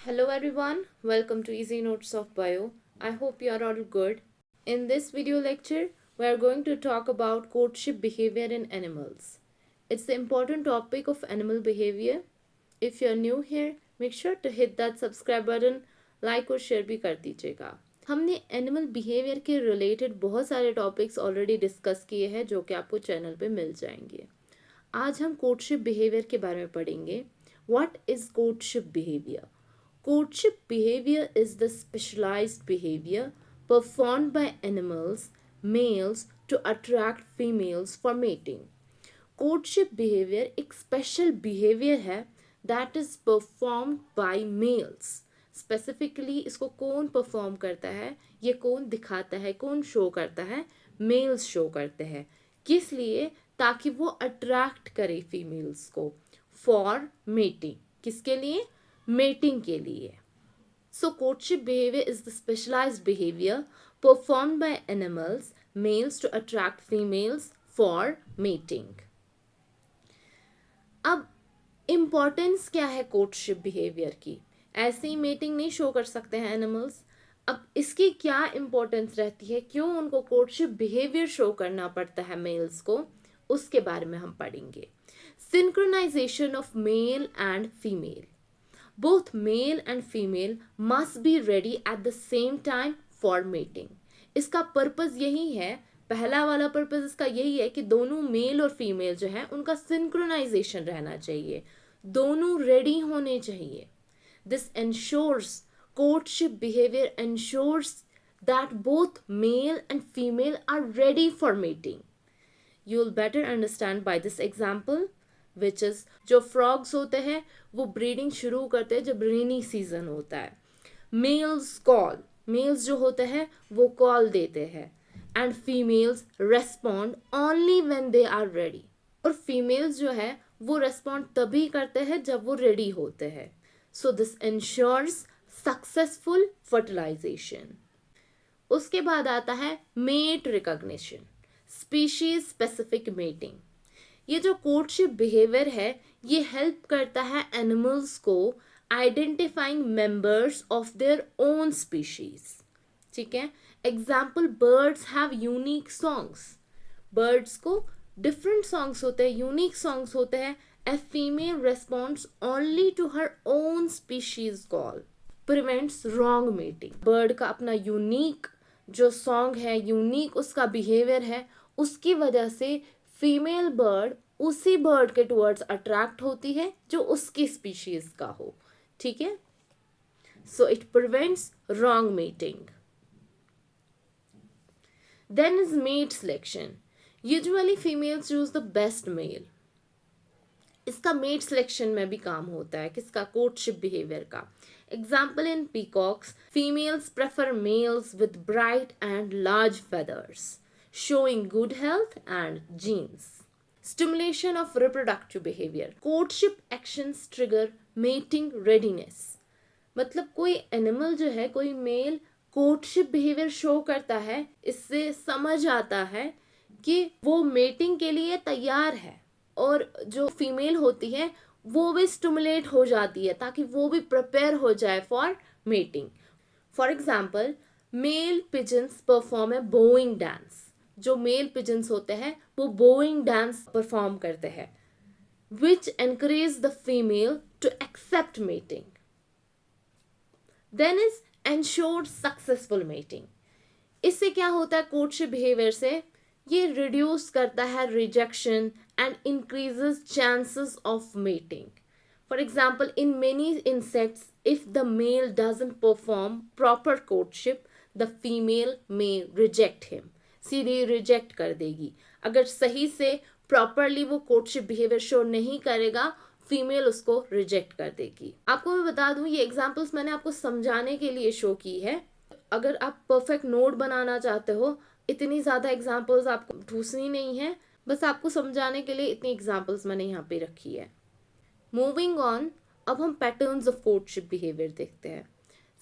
Hello everyone, welcome to Easy Notes of Bio. I hope you are all good. In this video lecture, we are going to talk about courtship behavior in animals. It's the important topic of animal behavior. If you are new here, make sure to hit that subscribe button, like और share भी कर दीजिएगा। हमने animal behaviour के related बहुत सारे topics already discuss किए हैं जो कि आपको चैनल पे मिल जाएंगे। आज हम कोर्टशिप बिहेवियर के बारे में पढ़ेंगे। What is courtship behaviour? Courtship behavior is the specialized behavior performed by animals, males, to attract females for mating. Courtship behavior एक special behavior है that is performed by males. Specifically इसको कौन perform करता है, ये कौन दिखाता है, कौन show करता है? Males show करते हैं। किस लिए? ताकि वो attract करे females को for mating. किसके लिए? Mating के लिए. So courtship behavior is the specialized behavior performed by animals, males to attract females for mating. अब इम्पोर्टेंस क्या है कोर्टशिप बिहेवियर की? ऐसे ही मेटिंग नहीं शो कर सकते हैं एनिमल्स। अब इसकी क्या इम्पोर्टेंस रहती है, क्यों उनको कोर्टशिप बिहेवियर शो करना पड़ता है मेल्स को, उसके बारे में हम पढ़ेंगे। Synchronization of male and female. Both male and female must be ready at the same time for mating. इसका पर्पस यही है, पहला वाला पर्पस इसका यही है कि दोनों मेल और फीमेल जो है उनका सिंक्रोनाइजेशन रहना चाहिए, दोनों रेडी होने चाहिए. This ensures courtship behavior ensures that both male and female are ready for mating. You'll better understand by this example. Which is जो फ्रॉग्स होते हैं वो ब्रीडिंग शुरू करते हैं जब रेनी सीजन होता है. मेल्स कॉल, मेल्स जो होते हैं वो कॉल देते हैं and females respond only when they are ready. और फीमेल्स जो है वो रेस्पॉन्ड तभी करते हैं जब वो रेडी होते हैं. So this ensures successful fertilization. उसके बाद आता है mate recognition, species specific mating. ये जो कोर्टशिप बिहेवियर है ये हेल्प करता है एनिमल्स को identifying members of their own species. ठीक है, example birds have unique songs. Birds को डिफरेंट सॉन्ग्स होते हैं, यूनिक सॉन्ग्स होते हैं. A female responds only to her own species call, prevents wrong mating. Bird का अपना यूनिक जो सॉन्ग है, यूनिक उसका बिहेवियर है, उसकी वजह से फीमेल बर्ड उसी बर्ड के टुवर्ड्स अट्रैक्ट होती है जो उसकी स्पीशीज का हो. ठीक है, so it prevents wrong mating. Then is mate selection. Usually females choose the best male. इसका मेट सिलेक्शन में भी काम होता है, किसका? कोर्टशिप बिहेवियर का. Example in peacocks, females prefer males with bright and large feathers showing good health and genes. Stimulation of reproductive behavior. Courtship actions trigger mating readiness. मतलब कोई एनिमल जो है, कोई मेल कोर्टशिप बिहेवियर शो करता है, इससे समझ आता है कि वो मेटिंग के लिए तैयार है. और जो फीमेल होती है वो भी स्टिमुलेट हो जाती है ताकि वो भी प्रिपेयर हो जाए for mating. For example, male pigeons perform a bowing dance. जो मेल पिजन्स होते हैं वो बोइंग डांस परफॉर्म करते हैं, which encourage the female to accept mating. Then is ensured successful mating. इससे क्या होता है कोर्टशिप बिहेवियर से? ये रिड्यूस करता है rejection and increases chances of mating. For example, in many insects if the male doesn't perform proper courtship the female may reject him. सीधे reject कर देगी. अगर सही से प्रॉपरली वो कोर्टशिप बिहेवियर शो नहीं करेगा, फीमेल उसको रिजेक्ट कर देगी. आपको मैं बता दूं, ये एग्जांपल्स मैंने आपको समझाने के लिए शो की है. अगर आप परफेक्ट नोट बनाना चाहते हो, इतनी ज़्यादा एग्जांपल्स आपको ढूंढनी नहीं है, बस आपको समझाने के लिए इतनी एग्जांपल्स मैंने यहाँ पे रखी है. मूविंग ऑन, अब हम पैटर्न्स ऑफ कोर्टशिप बिहेवियर देखते हैं.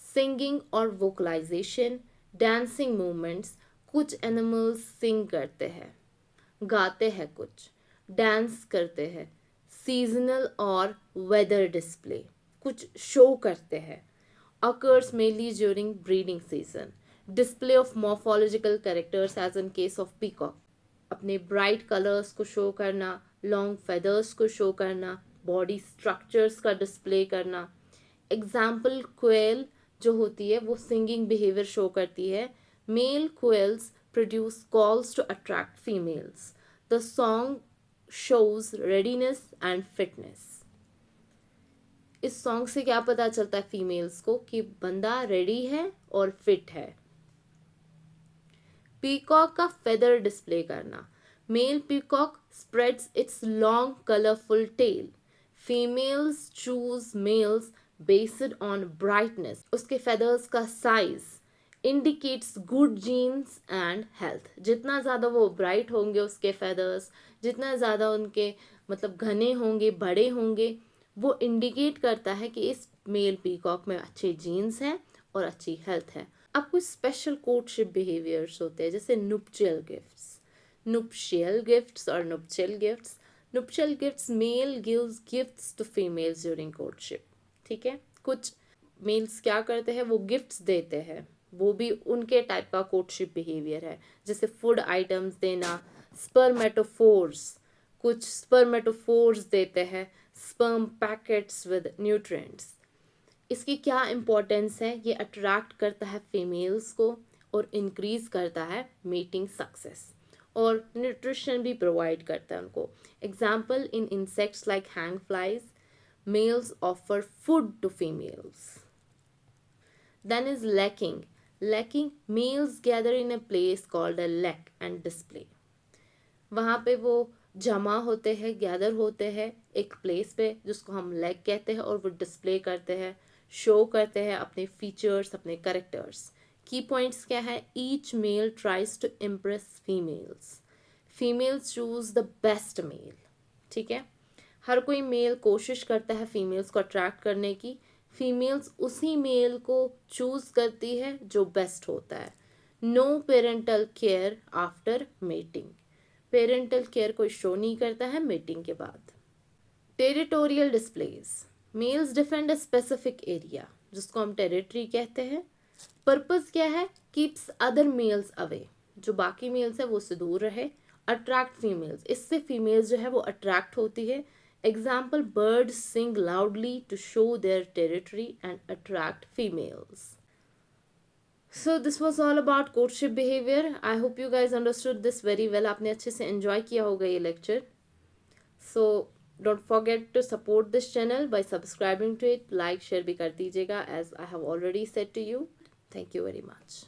सिंगिंग और वोकलाइजेशन, डांसिंग मूवमेंट्स. कुछ एनिमल्स सिंग करते हैं, गाते हैं, कुछ डांस करते हैं. सीजनल और वेदर डिस्प्ले. कुछ शो करते हैं. Occurs mainly during breeding season. Display of morphological characters as in case of peacock. अपने ब्राइट कलर्स को शो करना, लॉन्ग फेदर्स को शो करना, बॉडी स्ट्रक्चर्स का डिस्प्ले करना. एग्जाम्पल क्वेल जो होती है वो सिंगिंग बिहेवियर शो करती है. Male quails produce calls to attract females. The song shows readiness and fitness. इस सॉन्ग से क्या पता चलता है फीमेल्स को कि बंदा रेडी है और फिट है. पीकॉक का फेदर डिस्प्ले करना. Male peacock spreads its long colourful tail. Females choose males based on brightness. उसके फेदर्स का size indicates good genes and health. जितना ज़्यादा वो ब्राइट होंगे उसके फेदर्स, जितना ज़्यादा उनके मतलब घने होंगे, बड़े होंगे, वो इंडिकेट करता है कि इस मेल पीकॉक में अच्छे जीन्स हैं और अच्छी हेल्थ है. अब कुछ स्पेशल कोर्टशिप बिहेवियर्स होते हैं जैसे नुप्शियल गिफ्ट्स. नुप्शियल गिफ्ट्स और nuptial gifts. Nuptial gifts male gives gifts to females during courtship. ठीक है, कुछ मेल्स क्या करते हैं, वो गिफ्ट्स देते हैं, वो भी उनके टाइप का कोर्टशिप बिहेवियर है. जैसे फूड आइटम्स देना, स्पर्मेटोफोर्स, कुछ स्पर्मेटोफोर्स देते हैं, स्पर्म पैकेट्स विद न्यूट्रिएंट्स. इसकी क्या इम्पोर्टेंस है, ये अट्रैक्ट करता है फीमेल्स को और इंक्रीज करता है मीटिंग सक्सेस, और न्यूट्रिशन भी प्रोवाइड करता है उनको. Example in insects like hang flies, males offer food to females. Then is lekking. Lekking, males gather in a place called a lek and display. वहाँ पे वो जमा होते हैं, गैदर होते हैं एक प्लेस पे जिसको हम लेक कहते हैं, और वो डिस्प्ले करते हैं, शो करते हैं अपने फीचर्स, अपने करेक्टर्स. की पॉइंट्स क्या है, each male tries to impress females. Females choose the best male. ठीक है, हर कोई मेल कोशिश करता है फीमेल्स को अट्रैक्ट करने की. फीमेल्स उसी मेल को चूज करती है जो बेस्ट होता है. No parental care after mating. Parental care कोई शो नहीं करता है मीटिंग के बाद. Territorial displays. Males defend a specific area जिसको हम टेरिटरी कहते हैं. पर्पस क्या है, कीप्स अदर मेल्स अवे. जो बाकी मेल्स है वो उससे दूर रहे. अट्रैक्ट फीमेल्स, इससे फीमेल्स जो है वो अट्रैक्ट होती है. Example, birds sing loudly to show their territory and attract females. So this was all about courtship behavior. I hope you guys understood this very well. आपने अच्छे से enjoy किया होगा ये lecture. So don't forget to support this channel by subscribing to it. Like, share भी कर दीजिएगा as I have already said to you. Thank you very much.